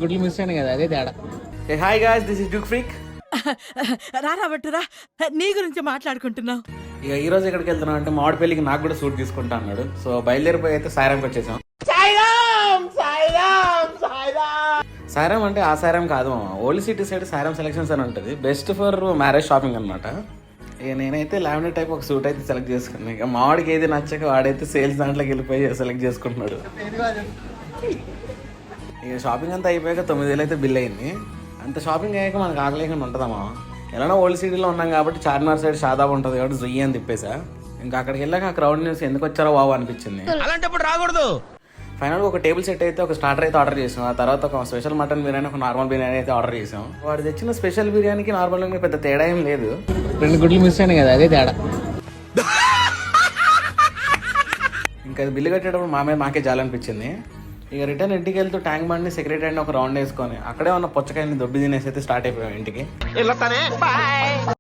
గుడ్లు మిస్ అయినా కదా, అదే తేడా. Hi guys, this is Duke freak. రారా బట్టురా, నీ గురించి మాట్లాడుకుంటున్నాం. ఇక ఈ రోజు ఎక్కడికి వెళ్తున్నాం అంటే మామిడి పెళ్లికి నాకు కూడా సూట్ తీసుకుంటా అన్నాడు. సో బయలుదేరిపోయి అయితే సాయిరాంకి వచ్చేసాం. సాయిరాం అంటే ఆ సాయిరాం కాదు, old city side Sairam selections అని ఉంటుంది. బెస్ట్ ఫర్ మ్యారేజ్ షాపింగ్ అనమాట. ఇక నేనైతే లామినేట్ టైప్ ఒక సూట్ అయితే సెలెక్ట్ చేసుకున్నాను. ఇక మామిడికి ఏది నచ్చక వాడైతే సేల్స్ దాంట్లోకి వెళ్ళిపోయి సెలెక్ట్ చేసుకుంటున్నాడు. ఇక షాపింగ్ అంతా అయిపోయాక 9,000 అయితే బిల్ అయింది. అంత షాపింగ్ అయ్యాక మనకు ఆగలేకుండా ఉంటుందమ్మా. ఎలానో ఓల్డ్ సిటీలో ఉన్నాం కాబట్టి చార్మినార్ సైడ్ షాదాబ్ ఉంటుంది కాబట్టి జొయ్యి అని తిప్పేసా. ఇంకా అక్కడికి వెళ్ళాక ఆ క్రౌడ్ న్యూస్ ఎందుకు వచ్చారో బాబు అనిపించింది. అలాంటప్పుడు రాకూడదు. ఫైనల్గా ఒక టేబుల్ సెట్ అయితే ఒక స్టార్టర్ అయితే ఆర్డర్ చేసాం. ఆ తర్వాత ఒక స్పెషల్ మటన్ బిర్యానీ, ఒక నార్మల్ బిర్యానీ అయితే ఆర్డర్ చేసాం. వాడు తెచ్చిన స్పెషల్ బిర్యానీకి నార్మల్ బిర్యానీ పెద్ద తేడా ఏం లేదు. 2 గుడ్లు మిస్ అయినా కదా, అదే తేడా. ఇంకా అది బిల్లు కట్టేటప్పుడు మా మీద మాకే జాలనిపించింది. ఇక రిటర్న్ ఇంటికి వెళ్తూ ట్యాంక్ బండ్ని సెక్రటరీ అండ్ ఒక రౌండ్ వేసుకొని అక్కడే ఉన్న పుచ్చకాయని దొబ్బి తినేసి అయితే స్టార్ట్ అయిపోయాం ఇంటికి.